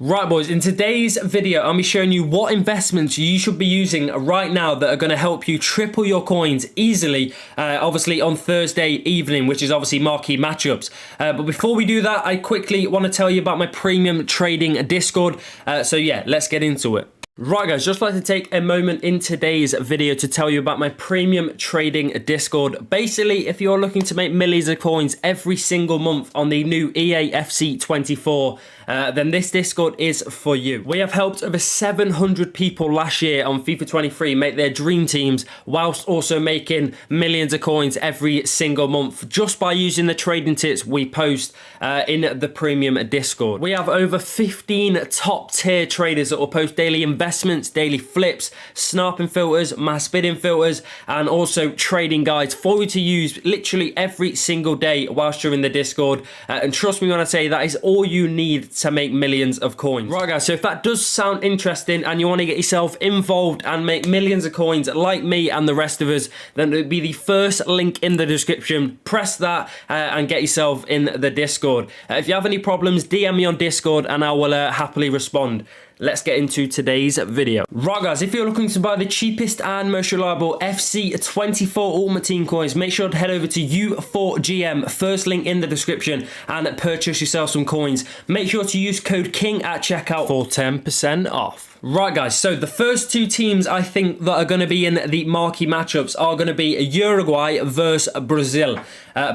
Right, boys, in today's video, I'll be showing you what investments you should be using right now that are going to help you triple your coins easily, obviously on Thursday evening, which is obviously marquee matchups. But before we do that, I quickly want to tell you about my premium trading Discord. So yeah, let's get into it. Right guys, just like to take a moment in today's video to tell you about my premium trading Discord. Basically, if you're looking to make millions of coins every single month on the new EA FC 24, then this Discord is for you. We have helped over 700 people last year on FIFA 23 make their dream teams, whilst also making millions of coins every single month just by using the trading tips we post in the premium Discord. We have over 15 top tier traders that will post daily investments, daily flips, sniping filters, mass bidding filters, and also trading guides for you to use literally every single day whilst you're in the Discord. And trust me when I say that is all you need to make millions of coins. Right guys, so if that does sound interesting and you want to get yourself involved and make millions of coins like me and the rest of us, then it would be the first link in the description. Press that and get yourself in the Discord. If you have any problems, DM me on Discord and I will happily respond. Let's get into today's video. Right guys, if you're looking to buy the cheapest and most reliable FC 24 Ultimate Team coins, make sure to head over to U4GM, first link in the description, and purchase yourself some coins. Make sure to use code KING at checkout for 10% off. Right guys, so the first two teams I think that are going to be in the marquee matchups are going to be Uruguay versus Brazil.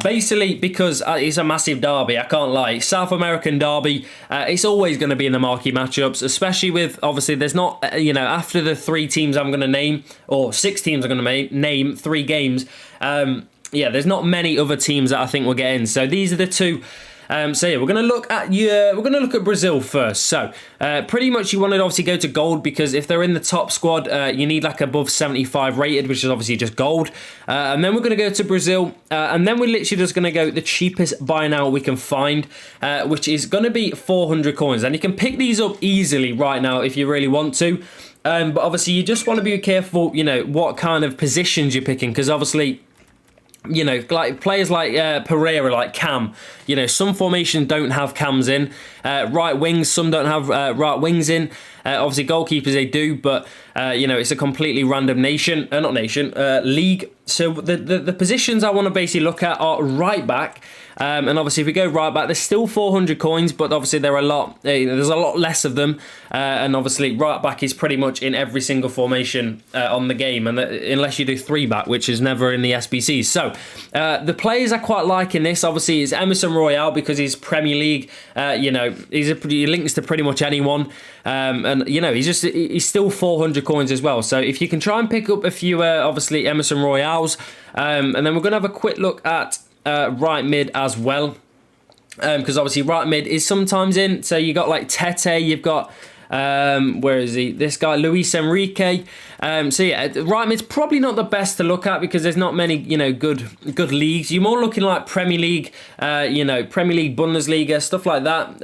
Basically because it's a massive derby, I can't lie. South American derby, it's always going to be in the marquee matchups, especially with, obviously, there's not, after the three teams I'm going to name, or six teams I'm going to name, 3 games, yeah, there's not many other teams that I think will get in. So these are the two. So yeah, we're gonna look at Brazil first. So pretty much you want to obviously go to gold, because if they're in the top squad, you need like above 75 rated, which is obviously just gold. And then we're gonna go to Brazil, and then we're literally just gonna go the cheapest buy now we can find, which is gonna be 400 coins, and you can pick these up easily right now if you really want to. But obviously you just want to be careful, what kind of positions you're picking, because obviously, like players like Pereira, like Cam, some formations don't have cams in. Right wings, some don't have right wings in. Obviously goalkeepers they do, but it's a completely random league. So the positions I want to basically look at are right back. And obviously if we go right back, there's still 400 coins, but obviously there's a lot less of them. And obviously right back is pretty much in every single formation on the game, and unless you do 3 back, which is never in the SBCs. So the players I quite like in this, obviously, is Emerson Royale, because he's Premier League. He links to pretty much anyone. And he's still 400 coins as well. So if you can try and pick up a few, obviously Emerson Royales, and then we're going to have a quick look at right mid as well, because obviously right mid is sometimes in. So you got like Tete, you've got where is he? This guy, Luis Enrique. So yeah, right mid's probably not the best to look at, because there's not many, good leagues. You're more looking like Premier League, Premier League, Bundesliga, stuff like that.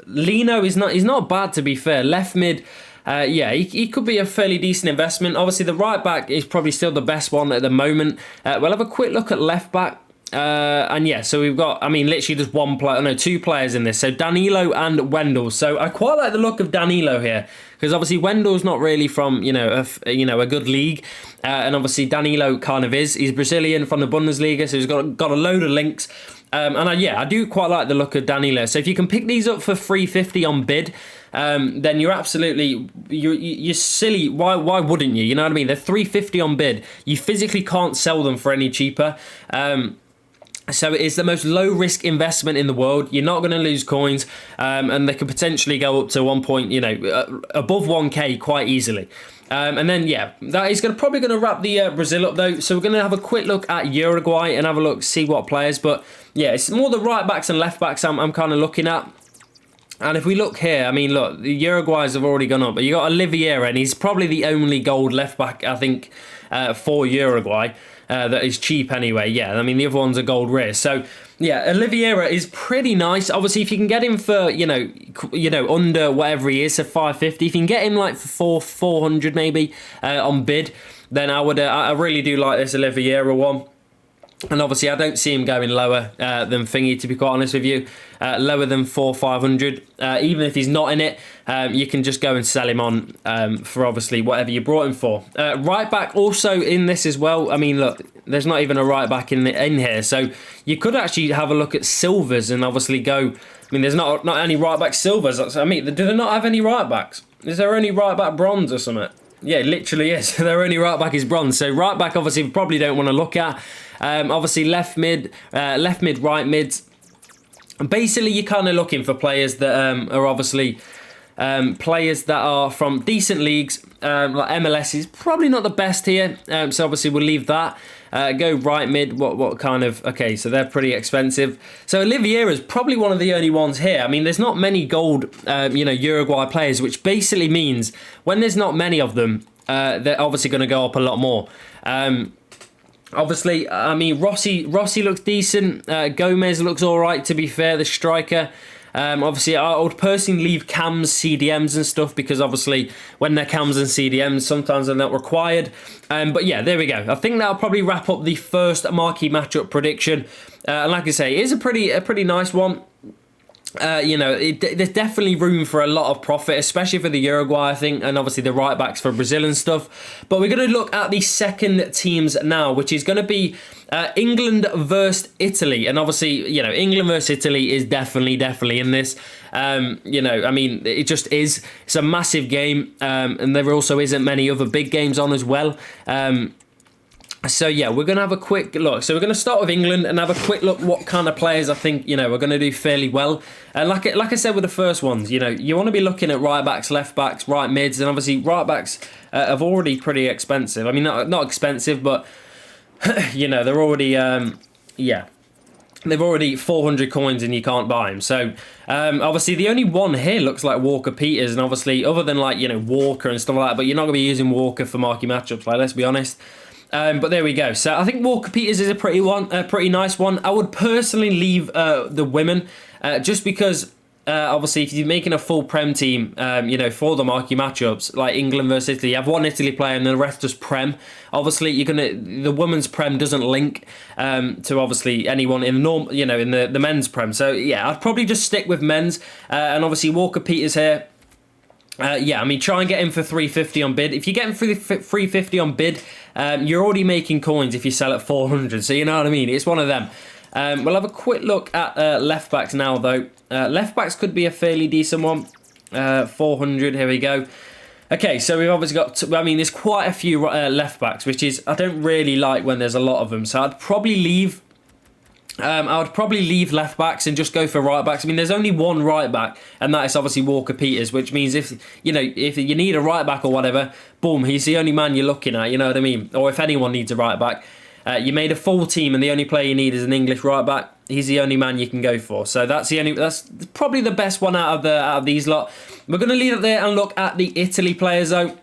Lino is not bad, to be fair. Left mid, yeah, he could be a fairly decent investment. Obviously, the right back is probably still the best one at the moment. We'll have a quick look at left back. And yeah, so we've got, literally just 2 players in this. So Danilo and Wendell. So I quite like the look of Danilo here, because obviously Wendell's not really from, a good league. And obviously Danilo kind of is. He's Brazilian from the Bundesliga, so he's got a load of links. I do quite like the look of Danilo. So if you can pick these up for 350 on bid, then you're silly. Why wouldn't you? You know what I mean? They're 350 on bid. You physically can't sell them for any cheaper. So it is the most low risk investment in the world. You're not going to lose coins, and they could potentially go up to above 1k quite easily. And then yeah, that is probably going to wrap the Brazil up though. So we're going to have a quick look at Uruguay and have a look, see what players. But yeah, it's more the right backs and left backs I'm kind of looking at. And if we look here, look, the Uruguays have already gone up, but you got Oliveira, and he's probably the only gold left back, I think, for Uruguay. That is cheap anyway. Yeah, the other ones are gold rare. So yeah, Oliveira is pretty nice. Obviously, if you can get him for under whatever he is, so 550, if you can get him like for 400 maybe on bid, then I really do like this Oliveira one. And obviously, I don't see him going lower than Thingy, to be quite honest with you. Lower than 4,500. Even if he's not in it, you can just go and sell him on for obviously whatever you brought him for. Right back also in this as well. I mean, look, there's not even a right back in here. So you could actually have a look at silvers and obviously go. I mean, there's not any right back silvers. I mean, do they not have any right backs? Is there only right back bronze or something? Yeah, it literally is. Their only right back is bronze. So right back, obviously, we probably don't want to look at. Obviously, left mid, right mids. Basically, you're kind of looking for players that are obviously players that are from decent leagues. Like MLS is probably not the best here. So obviously, we'll leave that. Go right mid. What kind of? Okay, so they're pretty expensive. So Oliveira is probably one of the only ones here. I mean, there's not many gold, Uruguay players, which basically means when there's not many of them, they're obviously going to go up a lot more. Obviously, I mean, Rossi looks decent. Gomez looks all right, to be fair, the striker. Obviously, I would personally leave cams, CDMs and stuff because obviously when they're cams and CDMs, sometimes they're not required. But yeah, there we go. I think that'll probably wrap up the first marquee matchup prediction. And like I say, it is a pretty nice one. There's definitely room for a lot of profit, especially for the Uruguay, I think, and obviously the right backs for Brazil and stuff. But we're going to look at the second teams now, which is going to be England versus Italy. And obviously, England versus Italy is definitely in this. I mean, it just is. It's a massive game, and there also isn't many other big games on as well. So yeah, we're going to have a quick look. So we're going to start with England and have a quick look what kind of players I think, are going to do fairly well. And like I said with the first ones, you want to be looking at right backs, left backs, right mids, and obviously right backs are already pretty expensive. I mean, not expensive, but, they're already, they've already 400 coins and you can't buy them. So obviously the only one here looks like Walker Peters, and obviously other than Walker and stuff like that, but you're not going to be using Walker for marquee matchups, let's be honest. But there we go. So I think Walker Peters is a pretty nice one. I would personally leave the women just because obviously if you're making a full Prem team, for the marquee matchups like England versus Italy, you have one Italy player and the rest just Prem. Obviously the women's Prem doesn't link to obviously anyone in the norm, in the men's Prem. So yeah, I'd probably just stick with men's and obviously Walker Peters here. I mean, try and get him for 350 on bid. If you get him for 350 on bid, you're already making coins if you sell at 400. So you know what I mean? It's one of them. We'll have a quick look at left backs now, though. Left backs could be a fairly decent one. 400. Here we go. Okay, so we've obviously got. There's quite a few left backs, which is I don't really like when there's a lot of them. So I'd probably leave. I would probably leave left backs and just go for right backs. I mean, there's only one right back, and that is obviously Walker Peters, which means if you need a right back or whatever, boom, he's the only man you're looking at. You know what I mean? Or if anyone needs a right back, you made a full team, and the only player you need is an English right back. He's the only man you can go for. So that's probably the best one out of these lot. We're going to leave it there and look at the Italy players though,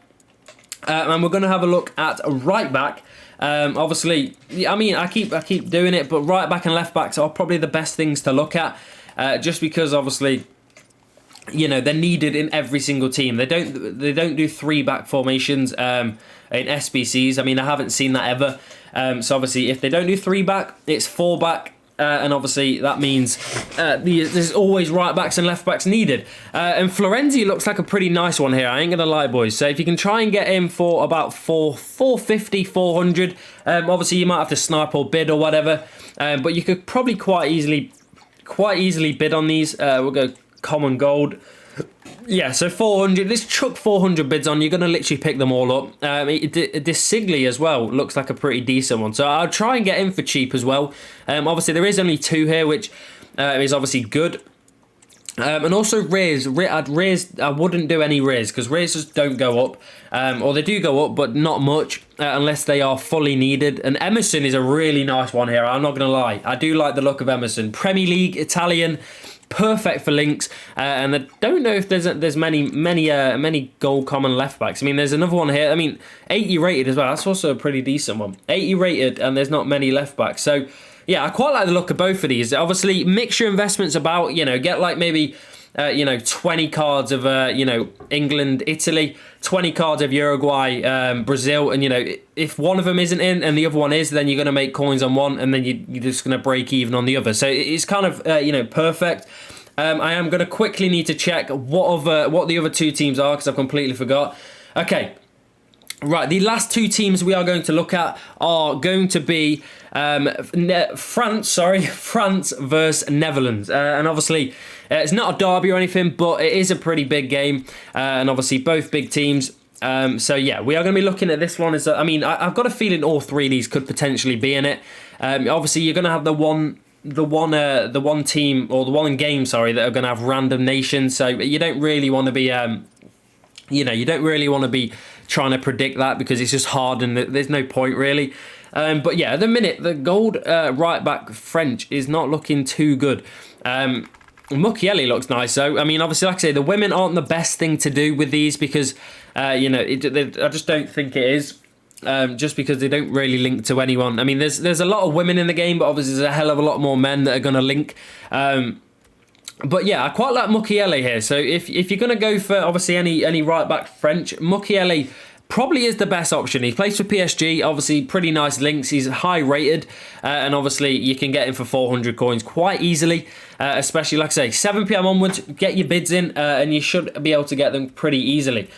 and we're going to have a look at a right back. Obviously, I mean, I keep doing it, but right back and left backs are probably the best things to look at, just because obviously, they're needed in every single team. They don't do 3-back formations in SBCs. I mean, I haven't seen that ever. So obviously, if they don't do 3-back, it's 4-back. And obviously that means there's always right backs and left backs needed. And Florenzi looks like a pretty nice one here. I ain't gonna lie, boys. So if you can try and get him for about 450, 400, obviously you might have to snipe or bid or whatever. But you could probably quite easily bid on these. We'll go common gold. Yeah, so 400. Let's chuck 400 bids on. You're going to literally pick them all up. This Sigli as well looks like a pretty decent one. So I'll try and get in for cheap as well. Obviously, there is only 2 here, which is obviously good. And also Rays. I wouldn't do any Rays because Rays just don't go up. Or they do go up, but not much unless they are fully needed. And Emerson is a really nice one here. I'm not going to lie. I do like the look of Emerson. Premier League, Italian. Perfect for links, and I don't know if there's many gold common left backs. I mean, there's another one here. I mean, 80 rated as well. That's also a pretty decent one. 80 rated, and there's not many left backs. So yeah, I quite like the look of both of these. Obviously, mix your investments about. Get like maybe 20 cards of, England, Italy, 20 cards of Uruguay, Brazil, and, if one of them isn't in and the other one is, then you're going to make coins on one, and then you're just going to break even on the other. So it's kind of, perfect. I am going to quickly need to check what the other two teams are, because I've completely forgot. Okay. Right, the last two teams we are going to look at are going to be France versus Netherlands. And obviously, it's not a derby or anything, but it is a pretty big game. And obviously, both big teams. So yeah, we are going to be looking at this one. I've got a feeling all three of these could potentially be in it. Obviously, you're going to have the one team, or the one game, sorry, that are going to have random nations. So you don't really want to be, you don't really want to be trying to predict that, because it's just hard and there's no point really. But yeah, at the minute, the gold right back French is not looking too good. Mukiele looks nice though. Obviously, like I say, the women aren't the best thing to do with these, because I just don't think it is. Just because they don't really link to anyone. There's a lot of women in the game, but obviously there's a hell of a lot more men that are going to link. But yeah, I quite like Mukiele here. So if you're going to go for, obviously, any right-back French, Mukiele probably is the best option. He plays for PSG, obviously pretty nice links. He's high rated, and obviously you can get him for 400 coins quite easily, especially, like I say, 7 PM onwards, get your bids in, and you should be able to get them pretty easily.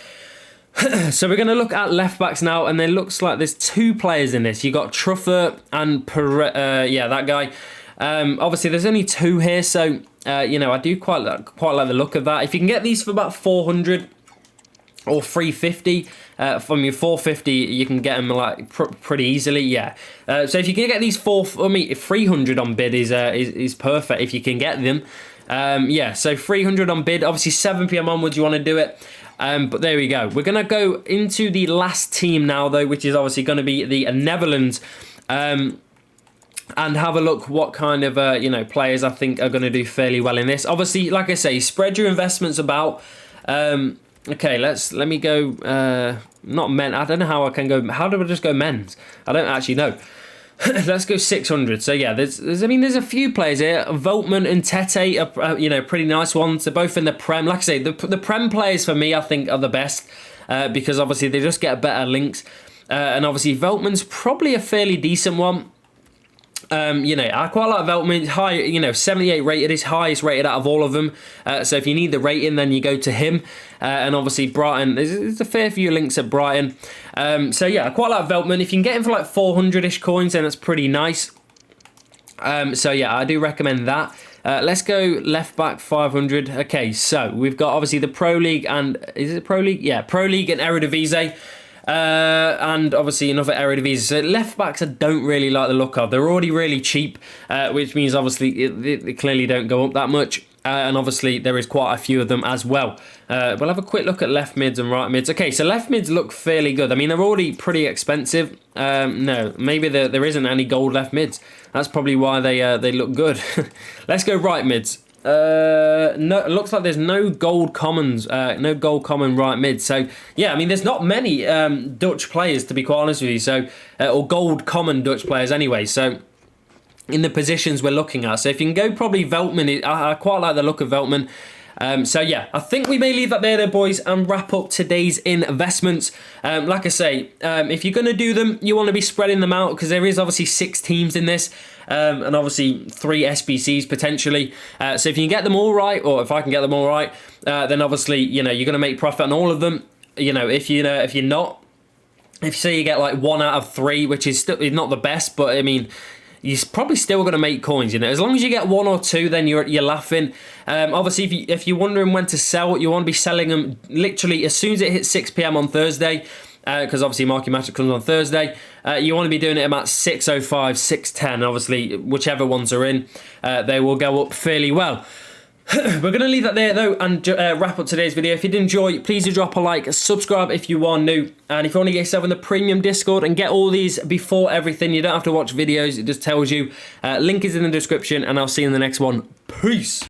So we're going to look at left-backs now, and it looks like there's two players in this. You got Truffer and that guy. Obviously, there's only two here, so I do quite like the look of that. If you can get these for about 400 or 350, from your 450, you can get them like pretty easily. Yeah. So if you can get these 300 on bid is perfect if you can get them. So 300 on bid. Obviously, 7 PM onwards, you want to do it. But there we go. We're going to go into the last team now, though, which is obviously going to be the Netherlands. And have a look what kind of players I think are going to do fairly well in this. Obviously, like I say, spread your investments about. Okay, let me go. Not men. I don't know how I can go. How do I just go men's? I don't actually know. Let's go 600. So yeah, there's a few players here. Veltman and Tete are pretty nice ones. They're both in the Prem. Like I say, the Prem players for me I think are the best, because obviously they just get better links. And obviously Veltman's probably a fairly decent one. I quite like Veltman. High, 78 rated, is highest rated out of all of them. So if you need the rating, then you go to him. And obviously Brighton, there's a fair few links at Brighton. So yeah, I quite like Veltman. If you can get him for like 400-ish coins, then that's pretty nice. So yeah, I do recommend that. Let's go left back 500. Okay, so we've got obviously the Pro League and, is it Pro League? Yeah, Pro League and Eredivisie. And obviously another Eredivisie. So left backs I don't really like the look of. They're already really cheap, which means obviously they clearly don't go up that much. And obviously there is quite a few of them as well. We'll have a quick look at left mids and right mids. Okay, so left mids look fairly good. They're already pretty expensive. No, maybe there isn't any gold left mids. That's probably why they look good. Let's go right mids. No, it looks like there's no gold commons, no gold common right mid. So yeah, there's not many Dutch players, to be quite honest with you. So or gold common Dutch players anyway. So in the positions we're looking at, so if you can go probably Veltman, I quite like the look of Veltman. So yeah, I think we may leave that there, boys, and wrap up today's investments. Like I say, if you're going to do them, you want to be spreading them out, because there is obviously 6 teams in this, and obviously 3 SBCs potentially. So if you can get them all right, or if I can get them all right, then obviously you're going to make profit on all of them. If you're not, if you say you get like 1 out of 3, which is still not the best, but you're probably still going to make coins, As long as you get 1 or 2, then you're laughing. Obviously, if you're wondering when to sell, you want to be selling them literally as soon as it hits 6 PM on Thursday, because obviously Market Matchup comes on Thursday. You want to be doing it about 6:05, 6:10. Obviously, whichever ones are in, they will go up fairly well. We're going to leave that there, though, and wrap up today's video. If you did enjoy, please do drop a like, subscribe if you are new, and if you want to get yourself in the premium Discord and get all these before everything, you don't have to watch videos, it just tells you. Link is in the description, and I'll see you in the next one. Peace!